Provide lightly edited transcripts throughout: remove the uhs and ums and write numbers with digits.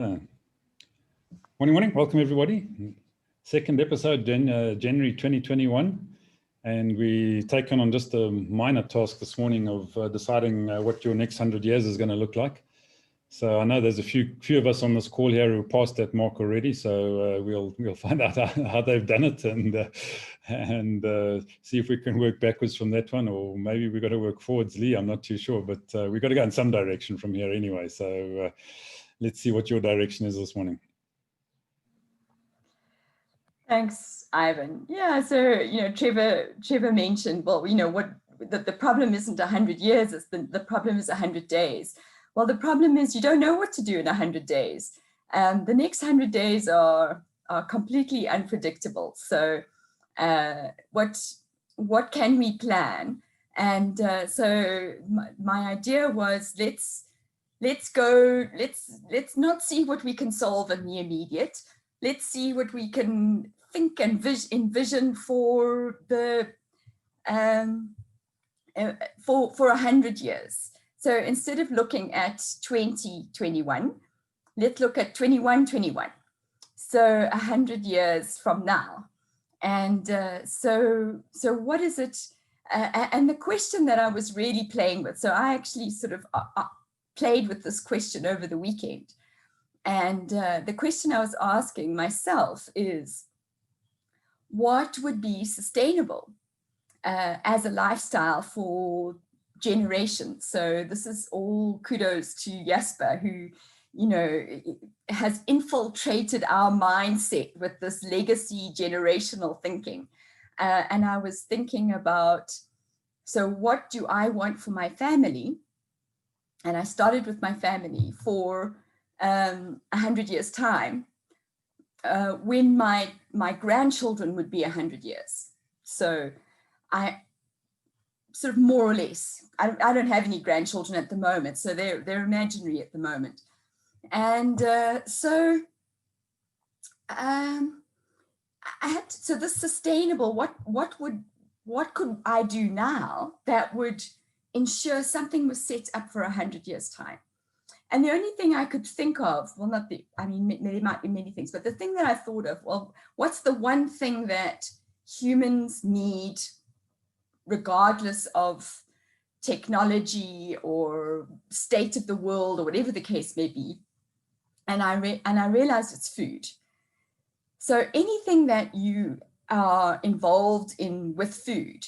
Morning, morning. Welcome, everybody. Second episode, January 2021. And we taken on just a minor task this morning of deciding what your next 100 years is going to look like. So I know there's a few of us on this call here who passed that mark already. So we'll find out how they've done it and see if we can work backwards from that one, or maybe we've got to work forwards, Lee. I'm not too sure, but we've got to go in some direction from here anyway. So let's see what your direction is this morning. Thanks, Ivan. Yeah, so, Trevor mentioned, well, the problem isn't 100 years, it's the problem is 100 days. Well, the problem is you don't know what to do in 100 days. The next 100 days are completely unpredictable. So what can we plan? And so my idea was, let's not see what we can solve in the immediate. Let's see what we can think and envision for the for 100 years. So instead of looking at 2021, let's look at 2121. So 100 years from now. And so what is it? And the question that I was really playing with, so I actually sort of played with this question over the weekend. And the question I was asking myself is, what would be sustainable as a lifestyle for generations? So this is all kudos to Jasper, who, has infiltrated our mindset with this legacy generational thinking. And I was thinking about, so what do I want for my family? And I started with my family for 100 years time, when my grandchildren would be 100 years. So I sort of more or less, I don't have any grandchildren at the moment, so they're imaginary at the moment. And so this sustainable, what could I do now that would ensure something was set up for 100 years time? And the only thing I could think of, well, there might be many things, but the thing that I thought of, well, what's the one thing that humans need, regardless of technology or state of the world or whatever the case may be? And I realized it's food. So anything that you are involved in with food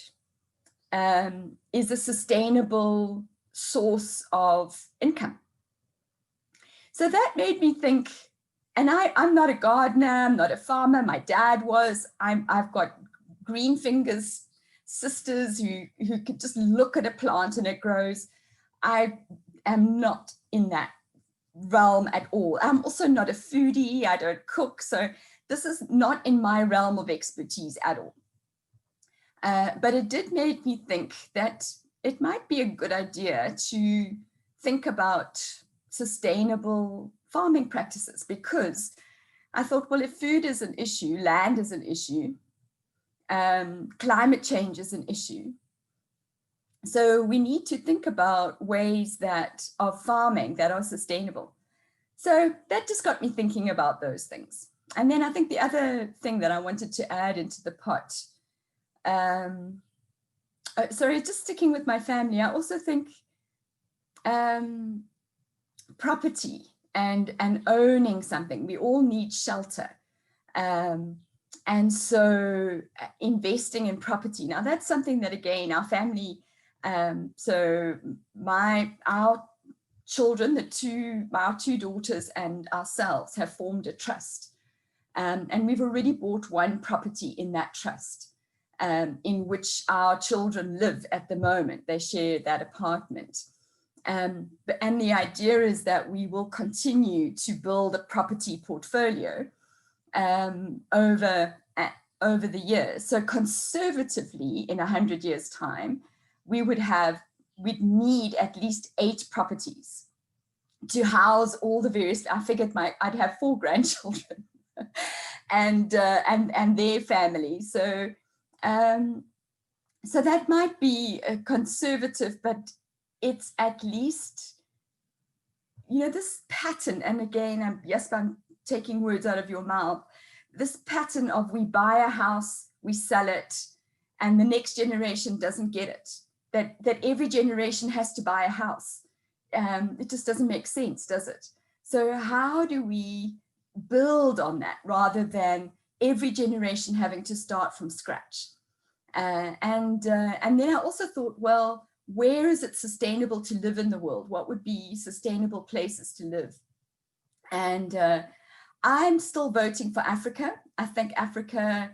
is a sustainable source of income. So that made me think, and I'm not a gardener, I'm not a farmer, my dad was. I've got green fingers sisters who could just look at a plant and it grows. I am not in that realm at all. I'm also not a foodie, I don't cook, so this is not in my realm of expertise at all. But it did make me think that it might be a good idea to think about sustainable farming practices, because I thought, well, if food is an issue, land is an issue, climate change is an issue. So we need to think about ways of farming that are sustainable. So that just got me thinking about those things. And then I think the other thing that I wanted to add into the pot, sorry, just sticking with my family, I also think property and owning something. We all need shelter. And so investing in property. Now that's something that, again, our family, so our children, our two daughters and ourselves have formed a trust. And we've already bought one property in that trust, in which our children live at the moment. They share that apartment. And the idea is that we will continue to build a property portfolio over the years. So conservatively, in 100 years' time, we'd need at least 8 properties to house all the various. I figured I'd have 4 grandchildren and their families. So that might be a conservative, but it's at least this pattern, and again, I'm taking words out of your mouth, this pattern of we buy a house, we sell it, and the next generation doesn't get it, that every generation has to buy a house. It just doesn't make sense, does it? So how do we build on that rather than every generation having to start from scratch? And then I also thought, well, where is it sustainable to live in the world? What would be sustainable places to live? And I'm still voting for Africa. I think Africa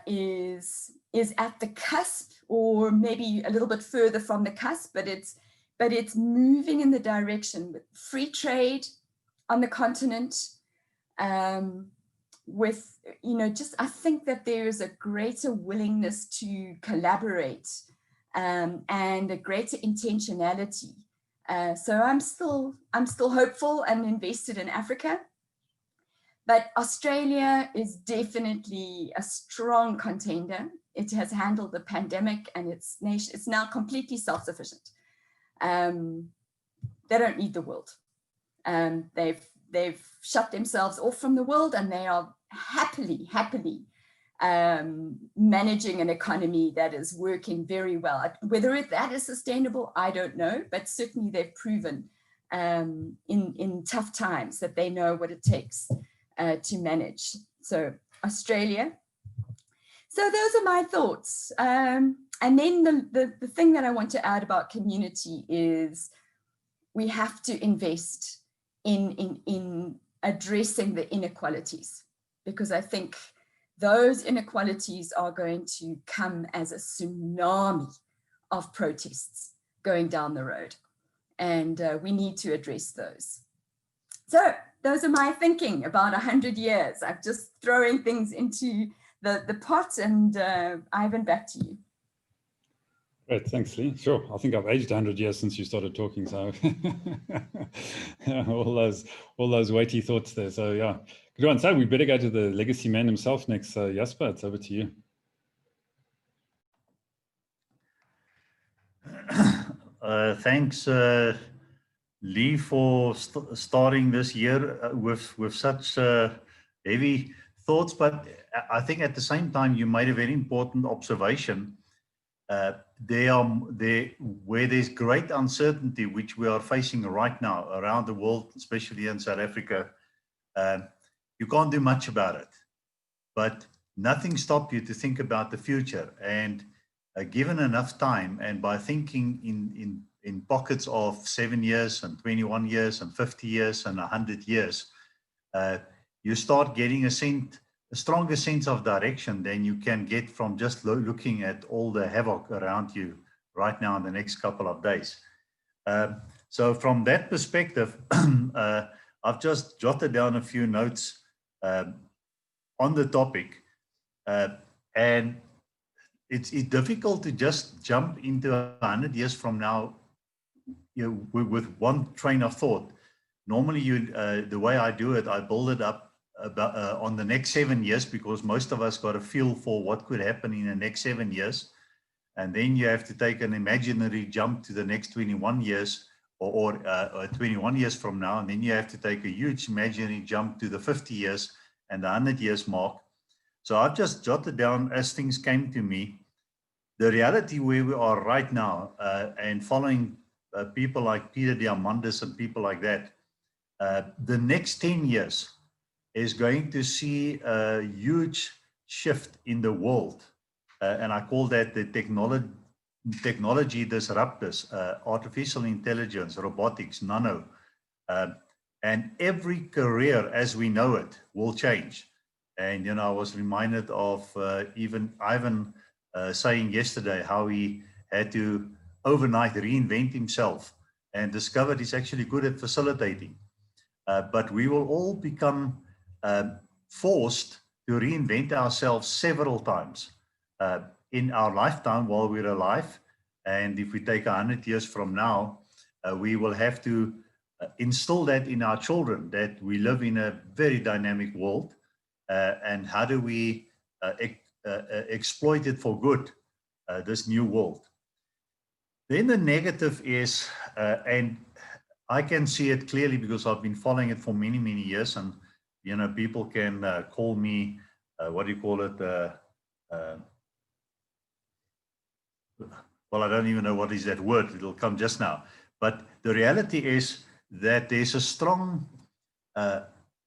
is at the cusp, or maybe a little bit further from the cusp, but it's moving in the direction with free trade on the continent, with, I think that there is a greater willingness to collaborate, and a greater intentionality. So I'm still hopeful and invested in Africa. But Australia is definitely a strong contender. It has handled the pandemic, and it's now completely self-sufficient. They don't need the world. They've shut themselves off from the world, and they are happily managing an economy that is working very well. Whether that is sustainable, I don't know, but certainly they've proven in tough times that they know what it takes to manage. So Australia. So those are my thoughts. And then the thing that I want to add about community is we have to invest in addressing the inequalities, because I think those inequalities are going to come as a tsunami of protests going down the road. And we need to address those. So those are my thinking about 100 years. I'm just throwing things into the pot, and Ivan, back to you. Great, thanks, Lee. Sure, I think I've aged 100 years since you started talking, so all those weighty thoughts there. So yeah, good one. So we better go to the legacy man himself next. Jasper, it's over to you. Thanks, Lee, for starting this year with such heavy thoughts. But I think at the same time, you made a very important observation. Where there's great uncertainty, which we are facing right now around the world, especially in South Africa, you can't do much about it. But nothing stops you to think about the future. And given enough time, and by thinking in pockets of 7 years and 21 years and 50 years and 100 years, you start getting a stronger sense of direction than you can get from just looking at all the havoc around you right now in the next couple of days. So from that perspective, I've just jotted down a few notes on the topic. And it's difficult to just jump into 100 years from now, with one train of thought. Normally, the way I do it, I build it up on the next 7 years, because most of us got a feel for what could happen in the next 7 years. And then you have to take an imaginary jump to the next 21 years or 21 years from now. And then you have to take a huge imaginary jump to the 50 years and the 100 years mark. So I've just jotted down as things came to me, the reality where we are right now, and following people like Peter Diamandis and people like that, the next 10 years is going to see a huge shift in the world. And I call that the technology disruptors, artificial intelligence, robotics, nano. And every career as we know it will change. And, I was reminded of even Ivan saying yesterday how he had to overnight reinvent himself and discovered he's actually good at facilitating. But we will all become forced to reinvent ourselves several times in our lifetime while we're alive. And if we take 100 years from now, we will have to instill that in our children, that we live in a very dynamic world, and how do we exploit it for good, this new world. Then the negative is, and I can see it clearly because I've been following it for many, many years. And, you know, people can call me, what do you call it? Well, I don't even know what is that word. It'll come just now. But the reality is that there's a strong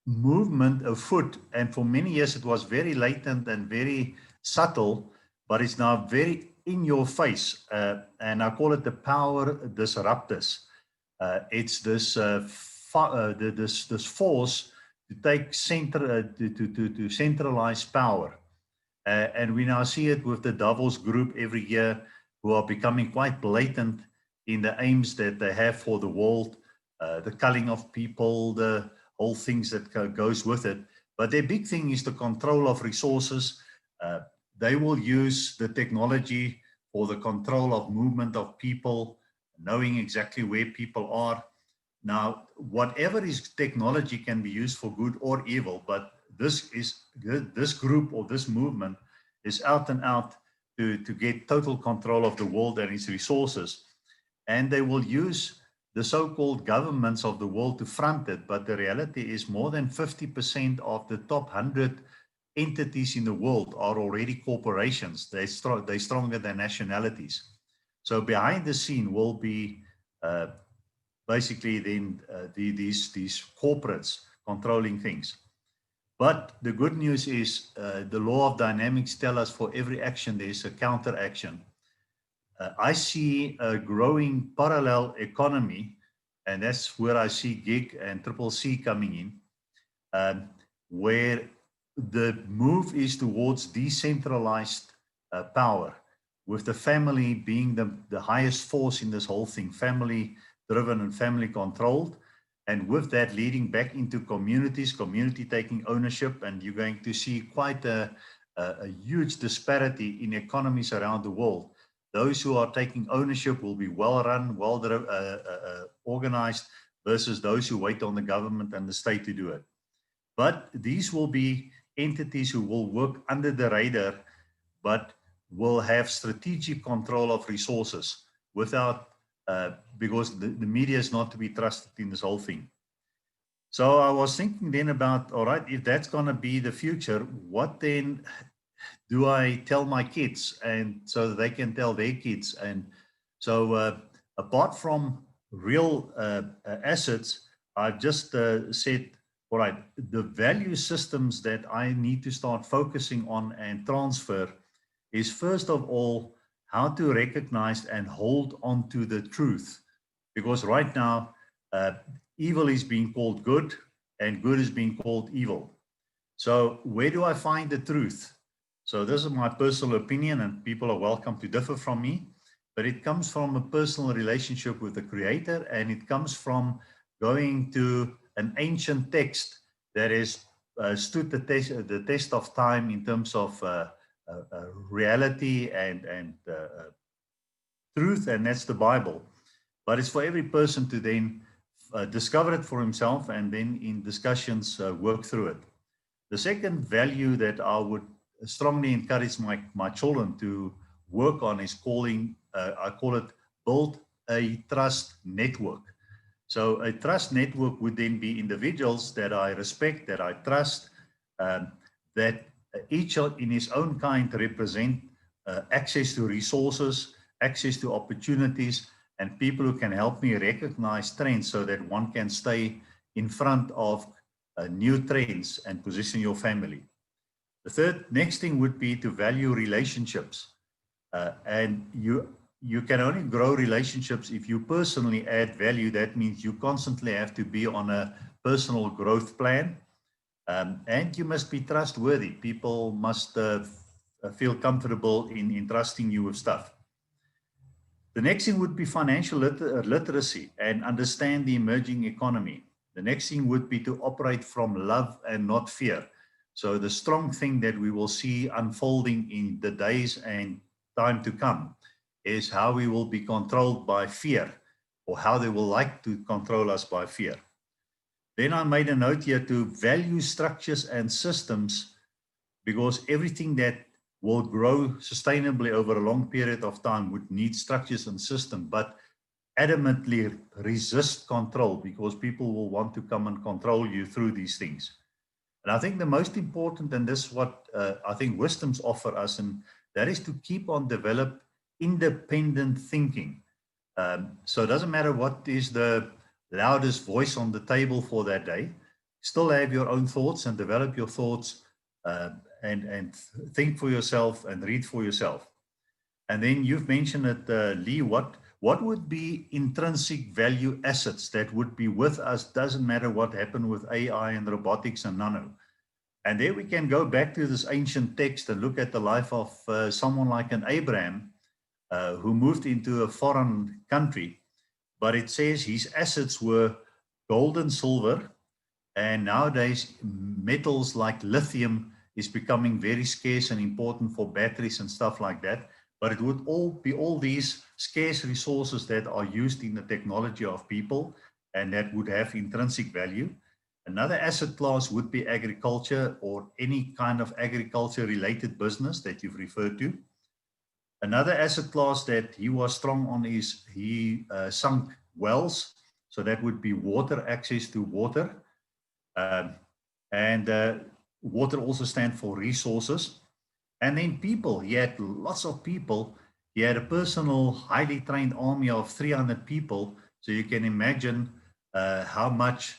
movement afoot. And for many years, it was very latent and very subtle, but it's now very in your face. And I call it the power disruptors. It's this this force to take to centralize power. And we now see it with the Davos group every year, who are becoming quite blatant in the aims that they have for the world, the culling of people, the whole things that goes with it. But their big thing is the control of resources. They will use the technology for the control of movement of people, knowing exactly where people are. Now, whatever is technology can be used for good or evil, but this group or this movement is out and out to get total control of the world and its resources. And they will use the so-called governments of the world to front it. But the reality is more than 50% of the top 100 entities in the world are already corporations. They're stronger than nationalities. So behind the scene will be basically then these corporates controlling things. But the good news is the law of dynamics tell us for every action there's a counter action. I see a growing parallel economy, and that's where I see gig and CCC coming in, where the move is towards decentralized power, with the family being the highest force in this whole thing, family driven and family controlled. And with that leading back into communities, community taking ownership, and you're going to see quite a huge disparity in economies around the world. Those who are taking ownership will be well run, well organized, versus those who wait on the government and the state to do it. But these will be entities who will work under the radar, but will have strategic control of resources without because the media is not to be trusted in this whole thing. So I was thinking then about, all right, if that's going to be the future, what then do I tell my kids, and so that they can tell their kids? And so apart from real assets, I've just said, all right, the value systems that I need to start focusing on and transfer is, first of all, how to recognize and hold on to the truth. Because right now, evil is being called good and good is being called evil. So where do I find the truth? So this is my personal opinion, and people are welcome to differ from me, but it comes from a personal relationship with the Creator, and it comes from going to an ancient text that has stood the test of time in terms of reality and truth, and that's the Bible. But it's for every person to then discover it for himself, and then in discussions work through it. The second value that I would strongly encourage my children to work on is I call it build a trust network. So a trust network would then be individuals that I respect, that I trust, that each in his own kind represent access to resources, access to opportunities, and people who can help me recognize trends so that one can stay in front of new trends and position your family. The next thing would be to value relationships. And you can only grow relationships if you personally add value. That means you constantly have to be on a personal growth plan. And you must be trustworthy. People must feel comfortable in trusting you with stuff. The next thing would be financial literacy and understand the emerging economy. The next thing would be to operate from love and not fear. So the strong thing that we will see unfolding in the days and time to come is how we will be controlled by fear, or how they will like to control us by fear. Then I made a note here to value structures and systems, because everything that will grow sustainably over a long period of time would need structures and systems. But adamantly resist control, because people will want to come and control you through these things. And I think the most important, and this is what I think wisdoms offer us, and that is to keep on develop independent thinking. So it doesn't matter what is the loudest voice on the table for that day. Still have your own thoughts and develop your thoughts, and think for yourself and read for yourself. And then you've mentioned it, Lee, what would be intrinsic value assets that would be with us? Doesn't matter what happened with AI and robotics and nano. And there we can go back to this ancient text and look at the life of someone like an Abraham, who moved into a foreign country. But it says his assets were gold and silver. And nowadays, metals like lithium is becoming very scarce and important for batteries and stuff like that. But it would all be all these scarce resources that are used in the technology of people, and that would have intrinsic value. Another asset class would be agriculture, or any kind of agriculture related business that you've referred to. Another asset class that he was strong on is he sunk wells. So that would be water, access to water. And water also stands for resources. And then people, he had lots of people. He had a personal, highly trained army of 300 people. So you can imagine how much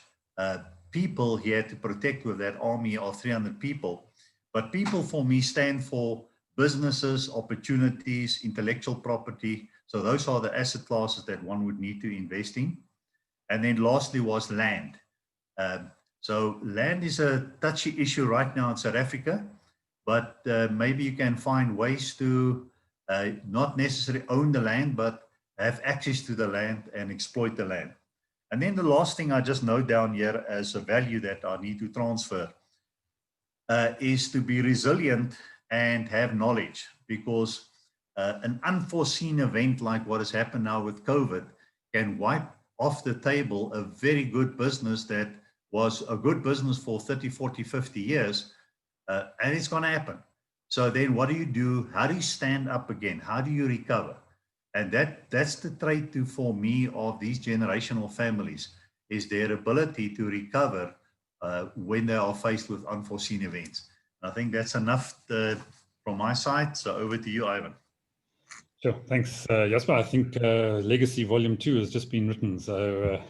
people he had to protect with that army of 300 people. But people for me stand for businesses, opportunities, intellectual property. So those are the asset classes that one would need to invest in. And then lastly was land. So land is a touchy issue right now in South Africa. But maybe you can find ways to not necessarily own the land, but have access to the land and exploit the land. And then the last thing I just note down here as a value that I need to transfer is to be resilient and have knowledge, because an unforeseen event like what has happened now with COVID can wipe off the table a very good business that was a good business for 30, 40, 50 years. And it's going to happen. So then what do you do? How do you stand up again? How do you recover? And that's the trait for me of these generational families, is their ability to recover when they are faced with unforeseen events. And I think that's enough from my side. So over to you, Ivan. Sure. Thanks, Jasper. I think Legacy Volume 2 has just been written. So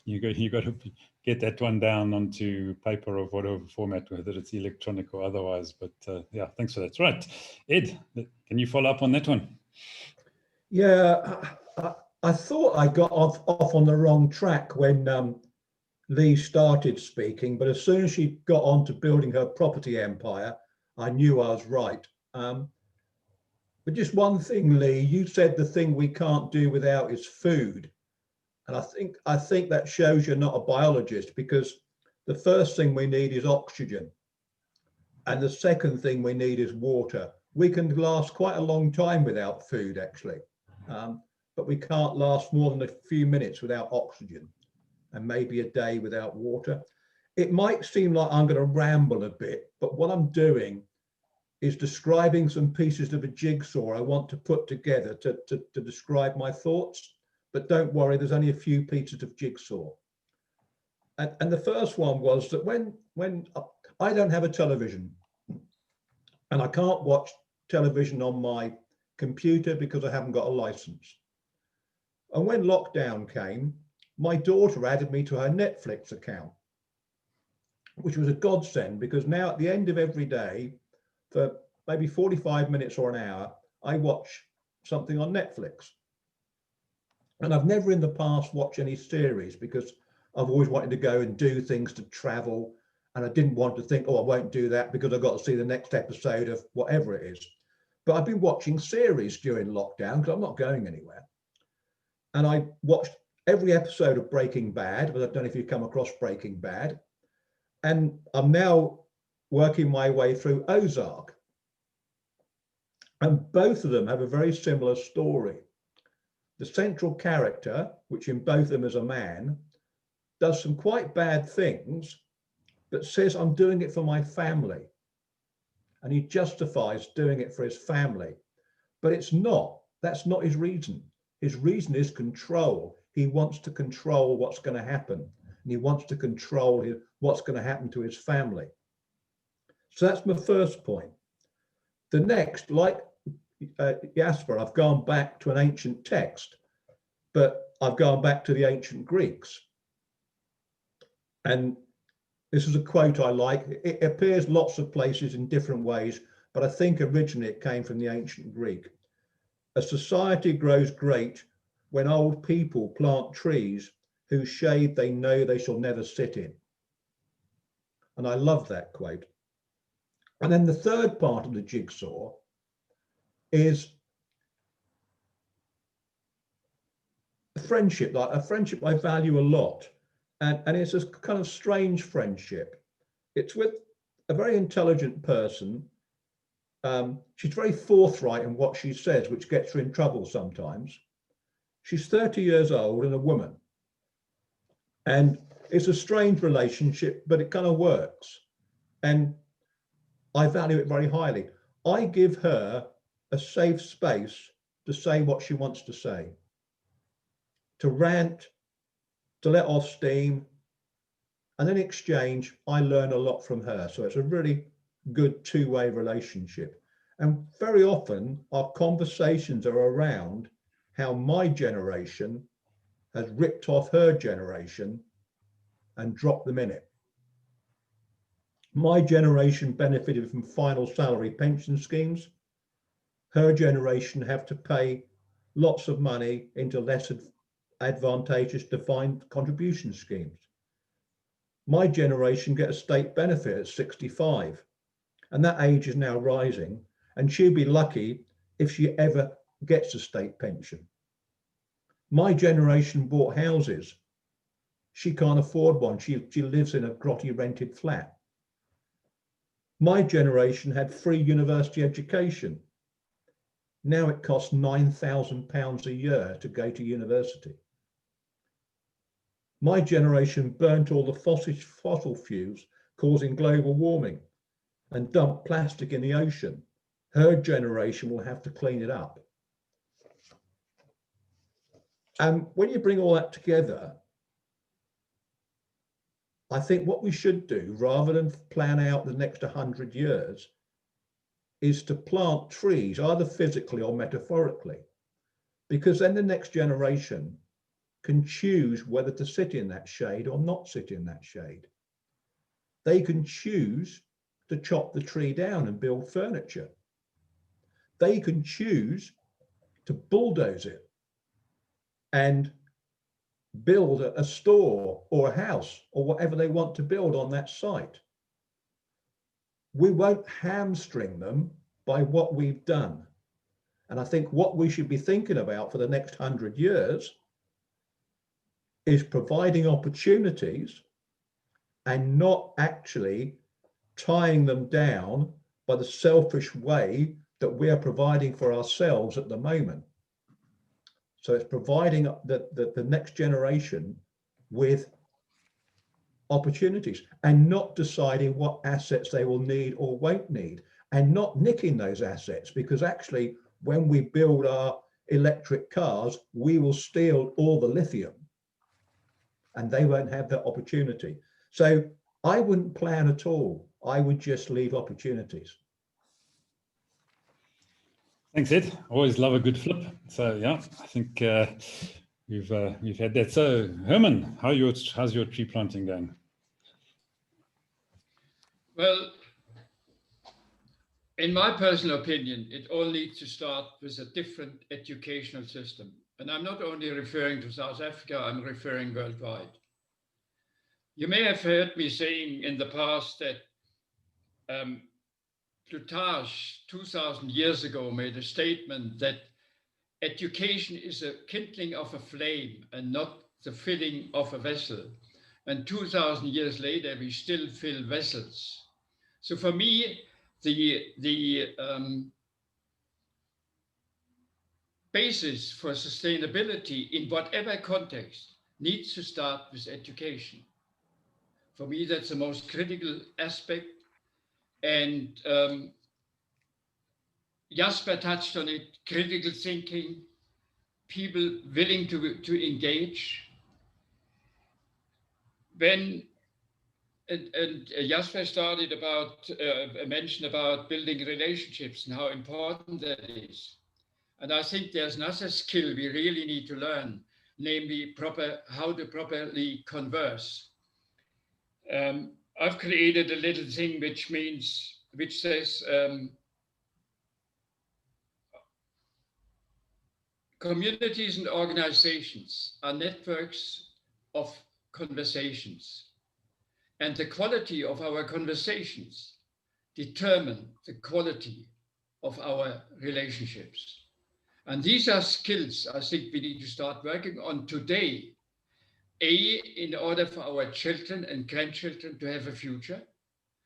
you got to get that one down onto paper or whatever format, whether it's electronic or otherwise. But yeah, thanks for that. Right. Ed, can you follow up on that one? Yeah, I thought I got off on the wrong track when Lee started speaking, but as soon as she got on to building her property empire, I knew I was right. But just one thing, Lee, you said the thing we can't do without is food. And I think that shows you're not a biologist, because the first thing we need is oxygen. And the second thing we need is water. We can last quite a long time without food, actually. But we can't last more than a few minutes without oxygen, and maybe a day without water. It might seem like I'm going to ramble a bit, but what I'm doing is describing some pieces of a jigsaw I want to put together to describe my thoughts. But don't worry, there's only a few pieces of jigsaw. And the first one was that when I don't have a television, and I can't watch television on my computer because I haven't got a license. And when lockdown came, my daughter added me to her Netflix account, which was a godsend, because now at the end of every day, for maybe 45 minutes or an hour, I watch something on Netflix. And I've never in the past watched any series, because I've always wanted to go and do things, to travel. And I didn't want to think, oh, I won't do that because I've got to see the next episode of whatever it is. But I've been watching series during lockdown because I'm not going anywhere. And I watched every episode of Breaking Bad, but I don't know if you've come across Breaking Bad. And I'm now working my way through Ozark. And both of them have a very similar story. The central character, which in both of them is a man, does some quite bad things, but says, I'm doing it for my family. And he justifies doing it for his family. But it's not. That's not his reason. His reason is control. He wants to control what's going to happen, and he wants to control what's going to happen to his family. So that's my first point. The next, like Jasper, I've gone back to an ancient text, but I've gone back to the ancient Greeks. And this is a quote I like. It appears lots of places in different ways, but I think originally it came from the ancient Greek. A society grows great when old people plant trees whose shade they know they shall never sit in. And I love that quote. And then the third part of the jigsaw is a friendship, like a friendship I value a lot. And it's a kind of strange friendship. It's with a very intelligent person. She's very forthright in what she says, which gets her in trouble sometimes. She's 30 years old and a woman. And it's a strange relationship, but it kind of works. And I value it very highly. I give her a safe space to say what she wants to say, to rant, to let off steam. And in exchange, I learn a lot from her. So it's a really good two-way relationship. And very often our conversations are around how my generation has ripped off her generation and dropped them in it. My generation benefited from final salary pension schemes. Her generation have to pay lots of money into less advantageous defined contribution schemes. My generation get a state benefit at 65, and that age is now rising, and she'll be lucky if she ever gets a state pension. My generation bought houses. She can't afford one. She lives in a grotty rented flat. My generation had free university education. Now it costs £9,000 a year to go to university. My generation burnt all the fossil fuels, causing global warming, and dumped plastic in the ocean. Her generation will have to clean it up. And when you bring all that together, I think what we should do, rather than plan out the next 100 years, is to plant trees, either physically or metaphorically, because then the next generation can choose whether to sit in that shade or not sit in that shade. They can choose to chop the tree down and build furniture. They can choose to bulldoze it and build a store or a house or whatever they want to build on that site. We won't hamstring them by what we've done. And I think what we should be thinking about for the next 100 years is providing opportunities and not actually tying them down by the selfish way that we are providing for ourselves at the moment. So it's providing the next generation with opportunities and not deciding what assets they will need or won't need, and not nicking those assets, because actually when we build our electric cars, we will steal all the lithium and they won't have that opportunity. So I wouldn't plan at all. I would just leave opportunities. Thanks, Ed. Always love a good flip. So yeah, I think we've had that. So Herman, how's your tree planting going? Well, in my personal opinion, it all needs to start with a different educational system. And I'm not only referring to South Africa, I'm referring worldwide. You may have heard me saying in the past that Plutarch 2000 years ago made a statement that education is a kindling of a flame and not the filling of a vessel. And 2000 years later, we still fill vessels. So for me, the basis for sustainability in whatever context needs to start with education. For me, that's the most critical aspect. And Jasper touched on it, critical thinking, people willing to engage. When and Jasper started about mentioned about building relationships and how important that is. And I think there's another skill we really need to learn, namely how to properly converse. I've created a little thing which says communities and organizations are networks of conversations, and the quality of our conversations determine the quality of our relationships. And these are skills I think we need to start working on today, in order for our children and grandchildren to have a future.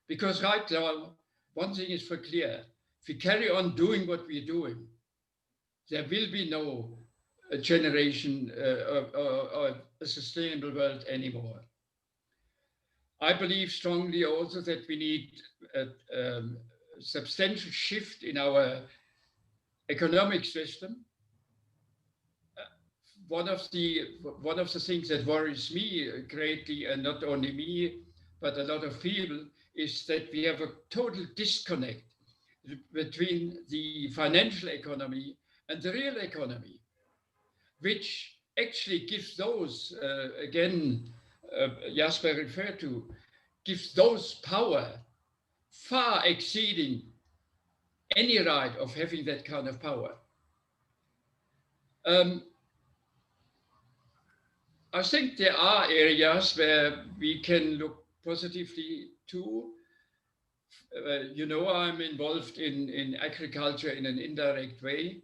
Because right now, one thing is for clear, if we carry on doing what we're doing, there will be no generation or a sustainable world anymore. I believe strongly also that we need a substantial shift in our economic system. One of the things that worries me greatly, and not only me, but a lot of people, is that we have a total disconnect between the financial economy and the real economy, which actually gives those, Jasper referred to, gives those power far exceeding any right of having that kind of power. I think there are areas where we can look positively too. I'm involved in agriculture in an indirect way.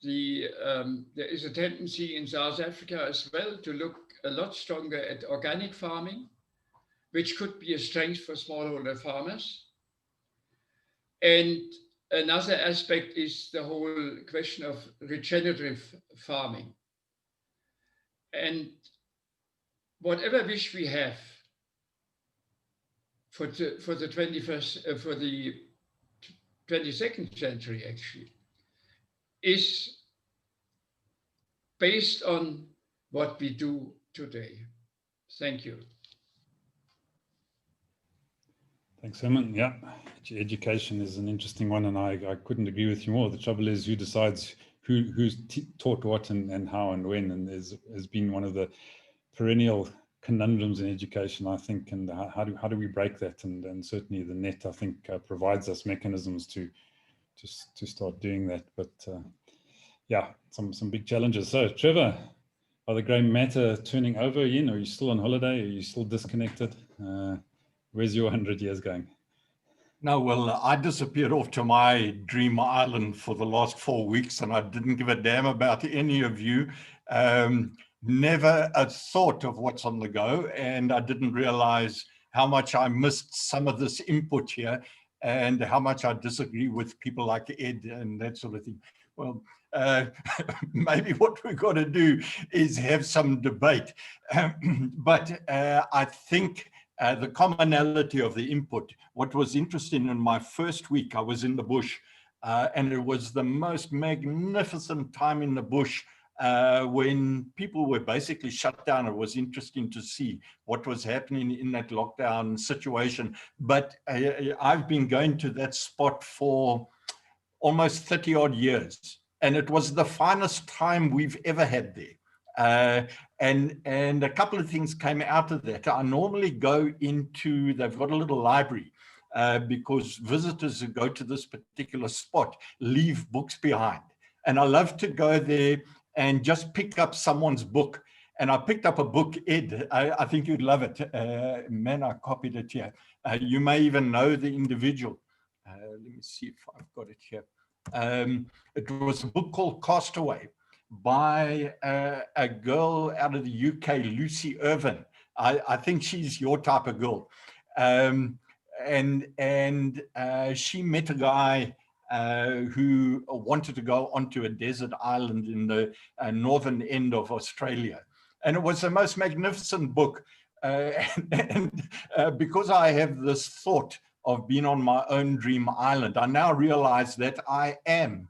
There is a tendency in South Africa as well to look a lot stronger at organic farming, which could be a strength for smallholder farmers. And another aspect is the whole question of regenerative farming. And whatever wish we have for the 22nd century, actually, is based on what we do today. Thank you. Thanks, Herman. Yeah, education is an interesting one, and I couldn't agree with you more. The trouble is, who decides who's taught what and how and when, and has been one of the perennial conundrums in education, I think. And how do we break that? And certainly the net, I think, provides us mechanisms to start doing that. But yeah, some big challenges. So, Trevor, are the grey matter turning over again? Are you still on holiday? Are you still disconnected? Where's your 100 years going? No, well, I disappeared off to my dream island for the last 4 weeks, and I didn't give a damn about any of you. Never a thought of what's on the go, and I didn't realize how much I missed some of this input here and how much I disagree with people like Ed and that sort of thing. Well, maybe what we've got to do is have some debate. But I think the commonality of the input, what was interesting in my first week, I was in the bush, and it was the most magnificent time in the bush when people were basically shut down. It was interesting to see what was happening in that lockdown situation. But I've been going to that spot for almost 30 odd years, and it was the finest time we've ever had there. And a couple of things came out of that. I normally go into, they've got a little library because visitors who go to this particular spot leave books behind. And I love to go there and just pick up someone's book. And I picked up a book, Ed, I think you'd love it. Man, I copied it here. You may even know the individual. Let me see if I've got it here. It was a book called Castaway by a girl out of the UK, Lucy Irvin. I think she's your type of girl. And she met a guy who wanted to go onto a desert island in the northern end of Australia. And it was the most magnificent book. And because I have this thought of being on my own dream island, I now realize that I am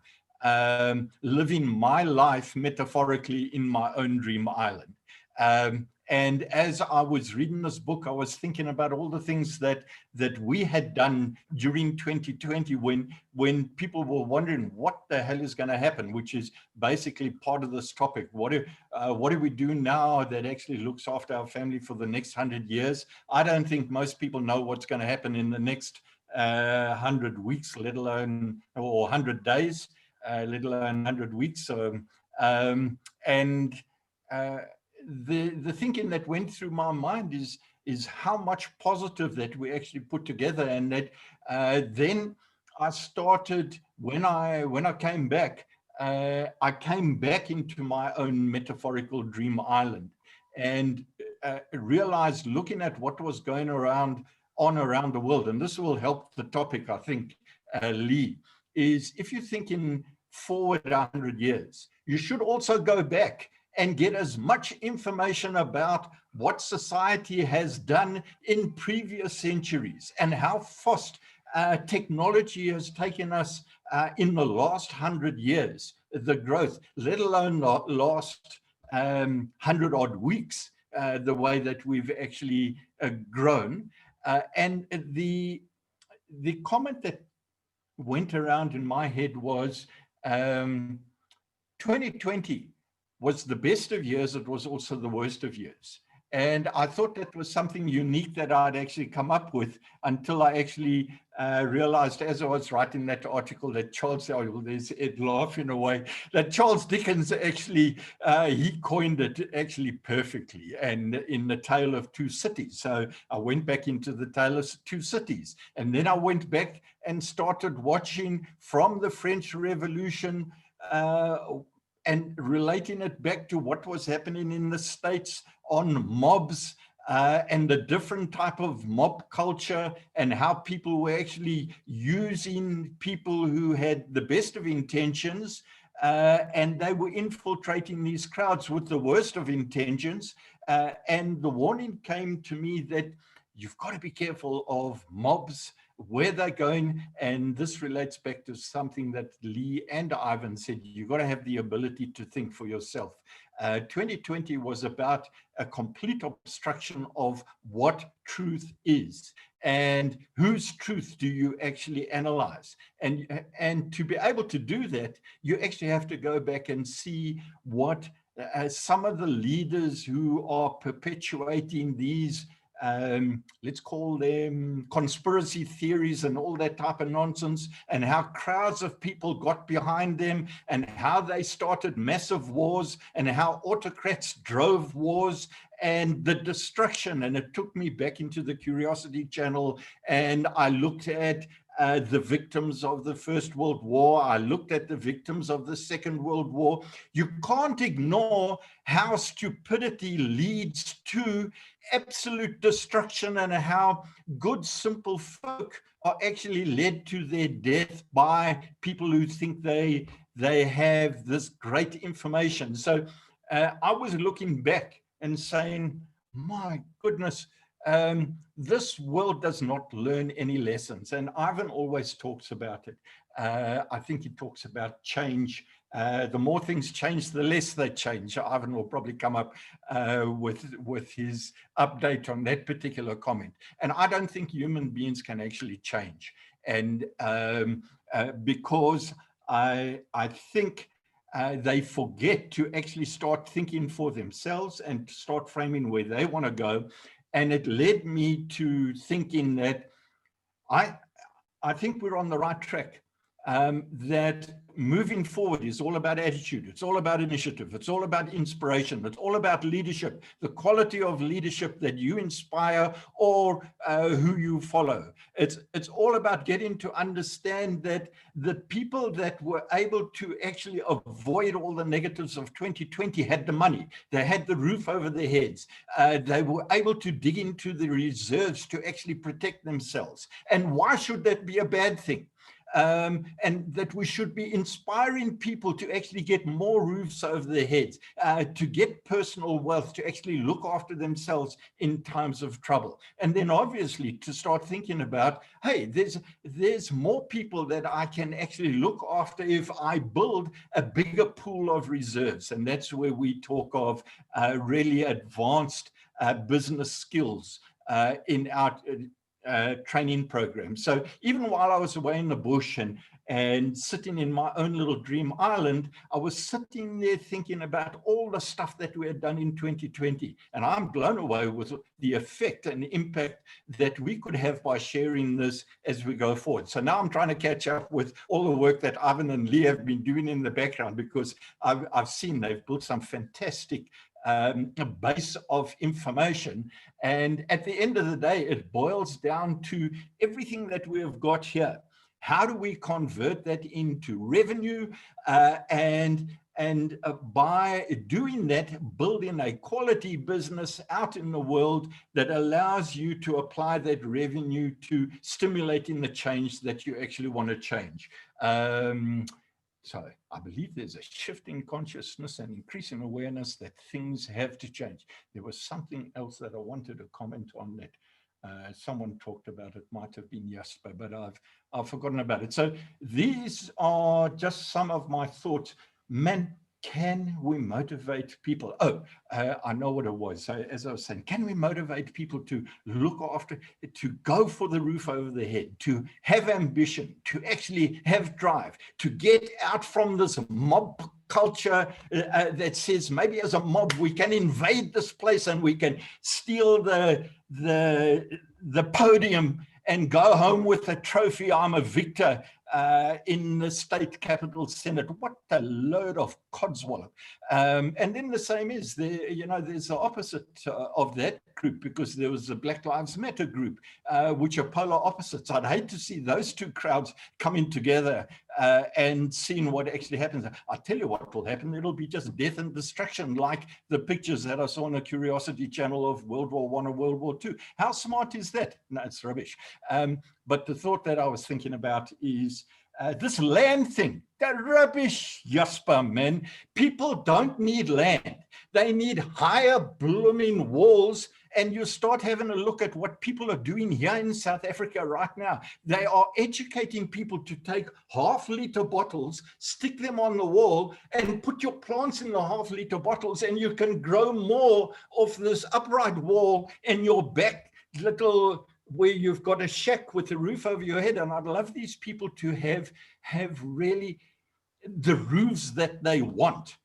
living my life metaphorically in my own dream island. And as I was reading this book, I was thinking about all the things that we had done during 2020 when people were wondering what the hell is going to happen, which is basically part of this topic. What do we do now that actually looks after our family for the next 100 years? I don't think most people know what's going to happen in the next 100 weeks, let alone, or 100 days, let alone 100 weeks. The thinking that went through my mind is how much positive that we actually put together, and that then I started, when I came back, I came back into my own metaphorical dream island, and realized, looking at what was going around the world, and this will help the topic, I think, Lee, is if you're thinking forward 100 years, you should also go back and get as much information about what society has done in previous centuries and how fast technology has taken us in the last 100 years, the growth, let alone the last 100 odd weeks, the way that we've actually grown. And the comment that went around in my head was 2020 was the best of years. It was also the worst of years. And I thought that was something unique that I'd actually come up with until I actually realized, as I was writing that article, that Charles, there's Ed laughing away, that Charles Dickens actually, he coined it actually perfectly, and in The Tale of Two Cities. So I went back into The Tale of Two Cities, and then I went back and started watching from the French Revolution, and relating it back to what was happening in the States on mobs and the different type of mob culture, and how people were actually using people who had the best of intentions, and they were infiltrating these crowds with the worst of intentions. And the warning came to me that you've got to be careful of mobs, where they're going. And this relates back to something that Lee and Ivan said: you've got to have the ability to think for yourself. 2020 was about a complete obstruction of what truth is and whose truth do you actually analyze. And to be able to do that, you actually have to go back and see what some of the leaders who are perpetuating these let's call them conspiracy theories and all that type of nonsense, and how crowds of people got behind them, and how they started massive wars, and how autocrats drove wars, and the destruction. And it took me back into the Curiosity Channel, and I looked at the victims of the First World War. I looked at the victims of the Second World War. You can't ignore how stupidity leads to absolute destruction, and how good, simple folk are actually led to their death by people who think they have this great information. So I was looking back and saying, my goodness, this world does not learn any lessons. And Ivan always talks about it. I think he talks about change. The more things change, the less they change. Ivan will probably come up with his update on that particular comment. And I don't think human beings can actually change. And because I think they forget to actually start thinking for themselves and start framing where they want to go. And it led me to thinking that I think we're on the right track. That moving forward is all about attitude. It's all about initiative. It's all about inspiration. It's all about leadership, the quality of leadership that you inspire or who you follow. It's all about getting to understand that the people that were able to actually avoid all the negatives of 2020 had the money. They had the roof over their heads. They were able to dig into the reserves to actually protect themselves. And why should that be a bad thing? and that we should be inspiring people to actually get more roofs over their heads, to get personal wealth, to actually look after themselves in times of trouble. And then obviously to start thinking about, hey, there's more people that I can actually look after if I build a bigger pool of reserves. And that's where we talk of really advanced business skills in our training program. So even while I was away in the bush and sitting in my own little dream island, I was sitting there thinking about all the stuff that we had done in 2020. And I'm blown away with the effect and the impact that we could have by sharing this as we go forward. So now I'm trying to catch up with all the work that Ivan and Lee have been doing in the background, because I've seen they've built some fantastic a base of information. And at the end of the day, it boils down to everything that we have got here. How do we convert that into revenue? And by doing that, building a quality business out in the world that allows you to apply that revenue to stimulating the change that you actually want to change. So I believe there's a shift in consciousness and increasing awareness that things have to change. There was something else that I wanted to comment on that someone talked about. It might have been Jasper, but I've forgotten about it. So these are just some of my thoughts. Man, can we motivate people? I know what it was. So as I was saying, can we motivate people to look after, to go for the roof over their head, to have ambition, to actually have drive, to get out from this mob culture that says maybe as a mob we can invade this place and we can steal the podium and go home with a trophy. I'm a victor in the state capital Senate. What a load of codswallop. And then the same is, there's the opposite of that group, because there was the Black Lives Matter group, which are polar opposites. I'd hate to see those two crowds coming together and seeing what actually happens. I tell you what will happen. It'll be just death and destruction, like the pictures that I saw on the Curiosity Channel of World War I and World War II. How smart is that? No, it's rubbish. But the thought that I was thinking about is this land thing. The rubbish, Jasper, man. People don't need land. They need higher blooming walls. And you start having a look at what people are doing here in South Africa right now. They are educating people to take half-liter bottles, stick them on the wall, and put your plants in the half-liter bottles, and you can grow more of this upright wall in your back little, where you've got a shack with a roof over your head. And I'd love these people to have really the roofs that they want.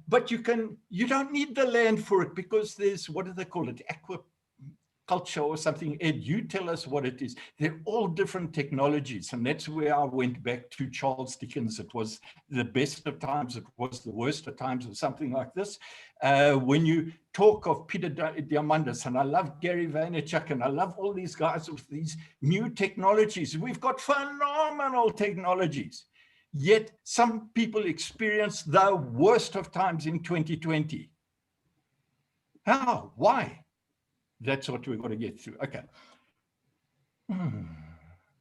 But you don't need the land for it, because there's, what do they call it? Aquaculture or something. Ed, you tell us what it is. They're all different technologies. And that's where I went back to Charles Dickens. It was the best of times. It was the worst of times, or something like this. When you talk of Peter Diamandis, and I love Gary Vaynerchuk, and I love all these guys with these new technologies. We've got phenomenal technologies. Yet some people experience the worst of times in 2020. How? Why? That's what we've got to get through. Okay.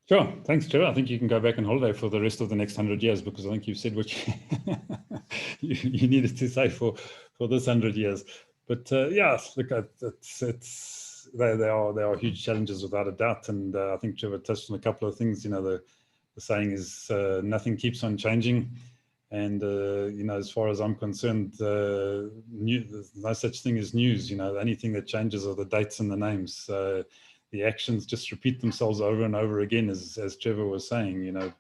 Sure. Thanks, Trevor. I think you can go back on holiday for the rest of the next 100 years, because I think you've said what you needed to say for this 100 years. But yeah, look, there are huge challenges without a doubt. And I think Trevor touched on a couple of things. The saying is nothing keeps on changing. And, as far as I'm concerned, there's no such thing as news. The only thing that changes are the dates and the names. The actions just repeat themselves over and over again, as Trevor was saying,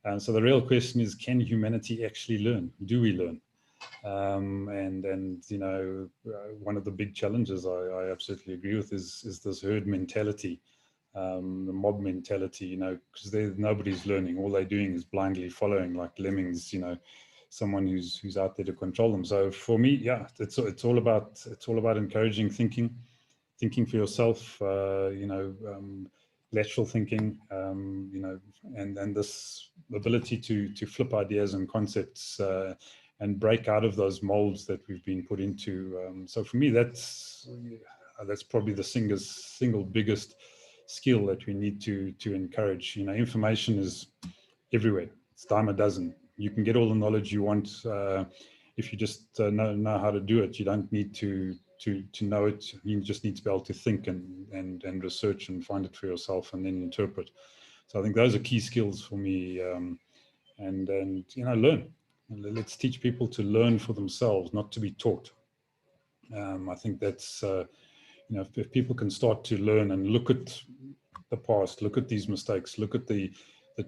And so the real question is, can humanity actually learn? Do we learn? One of the big challenges I absolutely agree with is this herd mentality. The mob mentality, because nobody's learning. All they're doing is blindly following, like lemmings, someone who's out there to control them. So for me, yeah, it's all about encouraging thinking for yourself, lateral thinking, and this ability to flip ideas and concepts and break out of those molds that we've been put into. So for me, that's probably the single biggest skill that we need to encourage. Information is everywhere. It's dime a dozen. You can get all the knowledge you want if you just know how to do it. You don't need to know it. You just need to be able to think and research and find it for yourself and then interpret. So I think those are key skills for me. And learn. Let's teach people to learn for themselves, not to be taught. I think that's if people can start to learn and look at the past, look at these mistakes, look at the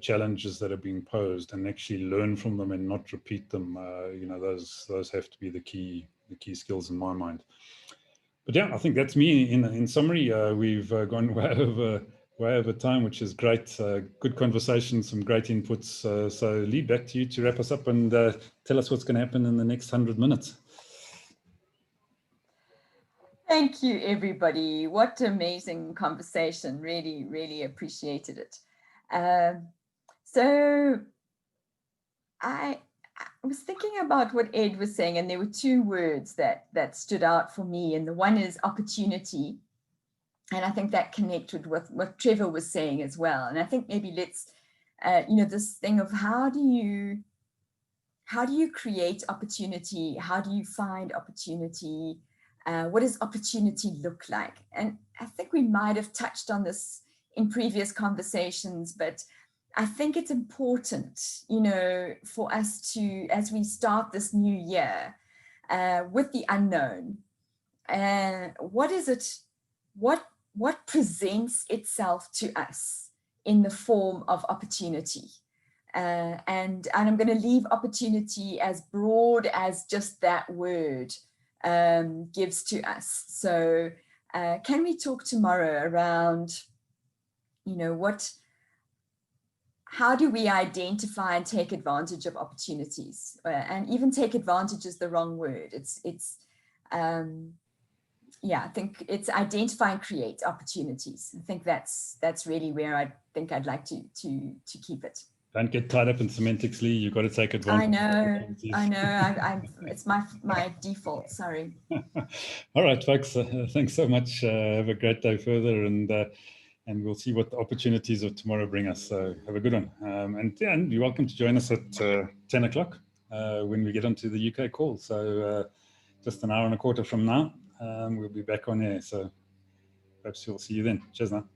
challenges that are being posed, and actually learn from them and not repeat them. Those have to be the key skills in my mind. But yeah, I think that's me in summary. We've gone way over time, which is great. Good conversation, some great inputs. So Lee, back to you to wrap us up and tell us what's going to happen in the next 100 minutes. Thank you, everybody. What amazing conversation. Really, really appreciated it. So I was thinking about what Ed was saying, and there were two words that stood out for me. And the one is opportunity. And I think that connected with what Trevor was saying as well. And I think maybe let's, this thing of how do you create opportunity? How do you find opportunity? What does opportunity look like? And I think we might have touched on this in previous conversations, but I think it's important, for us to, as we start this new year with the unknown, what is it? What presents itself to us in the form of opportunity? And I'm going to leave opportunity as broad as just that word gives to us. So can we talk tomorrow around, how do we identify and take advantage of opportunities? And even take advantage is the wrong word. I think it's identify and create opportunities. I think that's really where I think I'd like to keep it. Don't get tied up in semantics, Lee. You've got to take advantage. I know. It's my default. Sorry. All right, folks. Thanks so much. Have a great day further, and we'll see what the opportunities of tomorrow bring us. So have a good one. And you're welcome to join us at 10 o'clock when we get onto the UK call. So just an hour and a quarter from now, we'll be back on air. So perhaps we'll see you then. Cheers now.